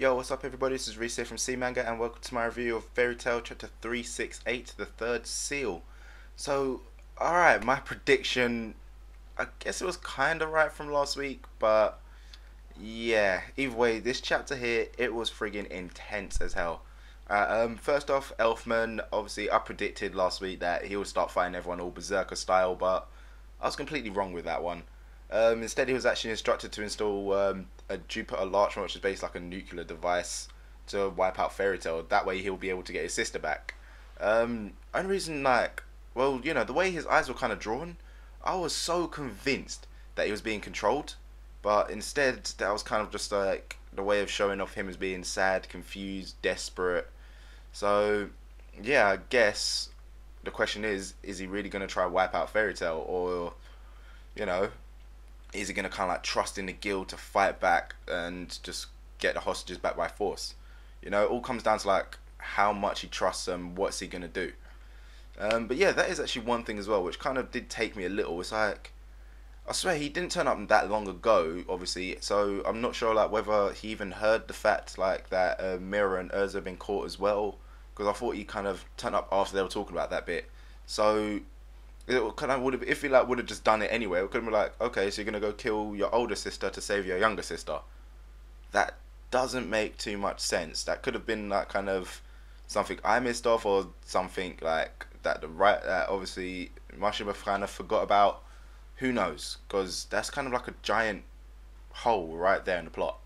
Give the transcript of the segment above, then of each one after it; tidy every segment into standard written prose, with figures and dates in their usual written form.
Yo, what's up everybody? This is Reese here from C Manga and welcome to my review of Fairy Tail Chapter 368, The Third Seal. So, alright, my prediction, I guess it was kinda right from last week, but yeah, either way, this chapter here, it was friggin' intense as hell. First off, Elfman, obviously I predicted last week that he would start fighting everyone all Berserker style, but I was completely wrong with that one. Instead, he was actually instructed to install a Jupiter Larchmont, which is basically like a nuclear device to wipe out Fairy Tail. That way, he'll be able to get his sister back. Only reason, like, well, the way his eyes were kind of drawn, I was so convinced that he was being controlled, but instead, that was kind of just like the way of showing off him as being sad, confused, desperate. So, yeah, I guess the question is he really going to try wipe out Fairy Tail, or you know, is he going to kind of like trust in the guild to fight back and just get the hostages back by force? It all comes down to like how much he trusts them, what's he going to do. But yeah, that is actually one thing as well, which kind of did take me a little. It's like, I swear he didn't turn up that long ago, obviously, so I'm not sure like whether he even heard the fact like that Mira and Urza have been caught as well, because I thought he kind of turned up after they were talking about that bit. So it kind of would have, if he like would have just done it anyway, it could have been like, okay, so you're gonna go kill your older sister to save your younger sister. That doesn't make too much sense. That could have been like kind of something I missed off, or something like that that obviously Mashima kind of forgot about. Who knows? Because that's kind of like a giant hole right there in the plot.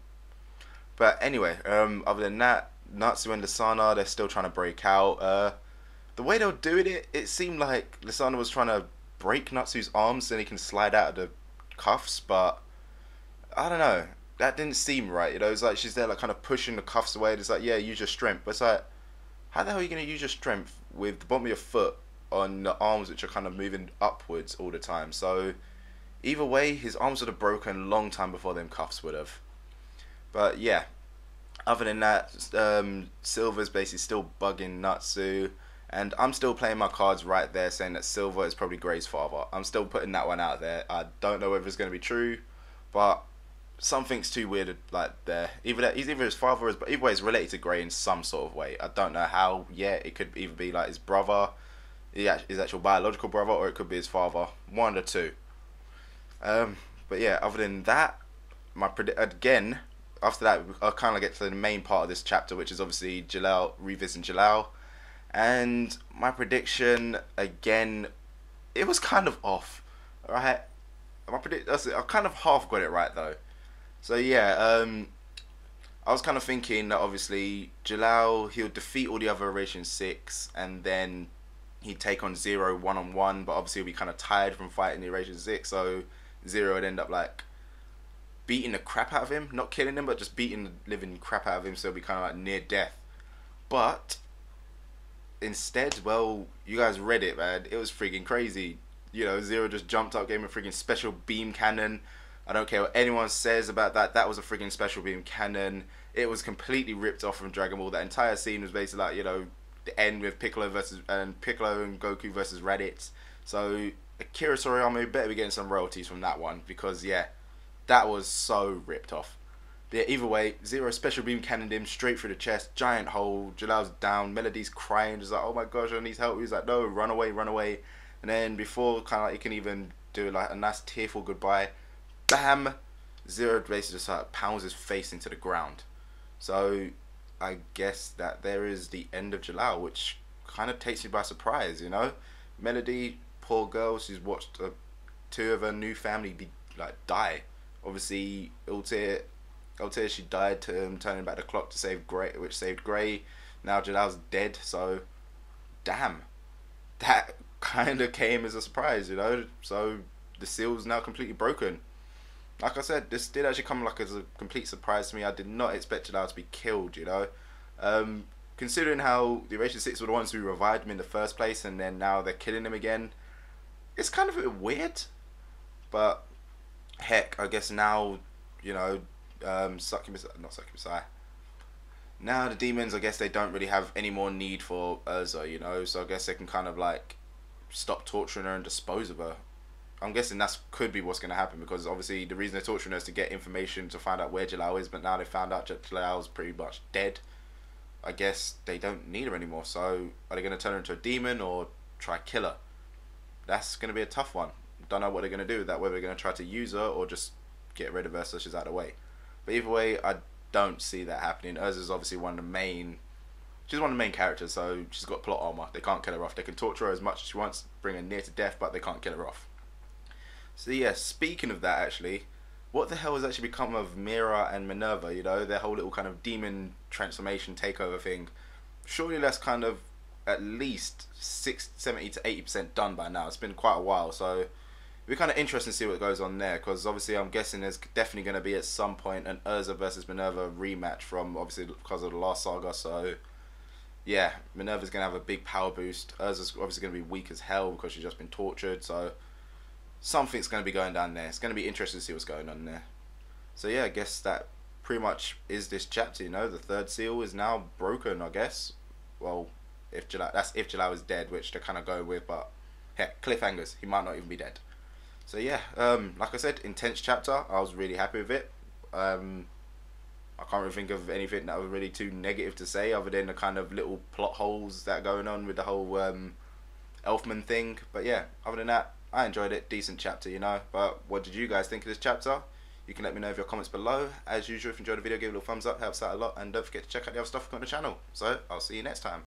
But anyway, other than that, Natsu and Lisana, they're still trying to break out. The way they were doing it, it seemed like Lisana was trying to break Natsu's arms so he can slide out of the cuffs, but I don't know. That didn't seem right, It's like she's there like kind of pushing the cuffs away. It's like, yeah, use your strength. But it's like, how the hell are you going to use your strength with the bottom of your foot on the arms which are kind of moving upwards all the time? So either way, his arms would have broken a long time before them cuffs would have. But yeah, other than that, Silver's basically still bugging Natsu. And I'm still playing my cards right there, saying that Silver is probably Grey's father. I'm still putting that one out there. I don't know whether it's going to be true, but something's too weird like there. Either that he's either his father, but either way, it's related to Grey in some sort of way. I don't know how yet. It could either be like his brother, his actual biological brother, or it could be his father. One of the two. But yeah, other than that, again, after that, I'll kind of get to the main part of this chapter, which is obviously Jalal revisiting Jalal. And my prediction, again, it was kind of off. Alright? I kind of half got it right though. So yeah, I was kind of thinking that obviously Jalal, he'll defeat all the other Eurasian 6, and then he'd take on Zero one-on-one, but obviously he'll be kind of tired from fighting the Eurasian 6, so Zero would end up like beating the crap out of him. Not killing him, but just beating the living crap out of him, so he'll be kind of like near death. But instead, well, you guys read it, man. It was freaking crazy. Zero just jumped up, gave him a freaking special beam cannon. I don't care what anyone says about that. That was a freaking special beam cannon. It was completely ripped off from Dragon Ball. That entire scene was basically like, the end with Piccolo and Goku versus Raditz. So Akira Toriyama better be getting some royalties from that one, because yeah, that was so ripped off. But yeah, either way, Zero special beam cannoned him straight through the chest, giant hole. Jalal's down, Melody's crying, just like, oh my gosh, I need help. He's like, no, run away, run away. And then before kind of like he can even do like a nice tearful goodbye, bam, Zero basically just like pounds his face into the ground. So I guess that there is the end of Jalal, which kind of takes me by surprise, Melody, poor girl, she's watched two of her new family die. Obviously, Altair, she died to turning back the clock to save Grey, which saved Grey. Now Jalal's dead, so damn, that kind of came as a surprise, So the seal's now completely broken. Like I said, this did actually come like as a complete surprise to me. I did not expect Jalal to be killed, Considering how the Eurasian 6 were the ones who revived him in the first place, and then now they're killing him again, it's kind of a bit weird. But heck, I guess now, Succubus, now the demons, I guess they don't really have any more need for Urza, so I guess they can kind of like stop torturing her and dispose of her. I'm guessing that's could be what's going to happen, because obviously the reason they're torturing her is to get information to find out where Jalal is, but now they found out Jalal's pretty much dead. I guess they don't need her anymore, so are they going to turn her into a demon or try kill her? That's going to be a tough one. Don't know what they're going to do with that, whether they're going to try to use her or just get rid of her so she's out of the way. But either way, I don't see that happening. Urza's obviously one of the main... She's one of the main characters, so she's got plot armor. They can't kill her off. They can torture her as much as she wants, bring her near to death, but they can't kill her off. So yeah, speaking of that, actually, what the hell has actually become of Mira and Minerva? You know, their whole little kind of demon transformation takeover thing. Surely that's kind of at least 70 to 80% done by now. It's been quite a while, so it'll be kind of interesting to see what goes on there, because obviously I'm guessing there's definitely going to be at some point an Urza versus Minerva rematch from, obviously, because of the last saga. So yeah, Minerva's going to have a big power boost. Urza's obviously going to be weak as hell because she's just been tortured, so something's going to be going down there. It's going to be interesting to see what's going on there. So yeah, I guess that pretty much is this chapter, you know. The third seal is now broken, I guess. Well, if Jalal is dead, which they're kind of going with, but heck, cliffhangers, he might not even be dead. So yeah, like I said, intense chapter. I was really happy with it. I can't really think of anything that was really too negative to say, other than the kind of little plot holes that are going on with the whole Elfman thing. But yeah, other than that, I enjoyed it. Decent chapter, you know. But what did you guys think of this chapter? You can let me know in your comments below. As usual, if you enjoyed the video, give it a little thumbs up, helps out a lot. And don't forget to check out the other stuff on the channel. So, I'll see you next time.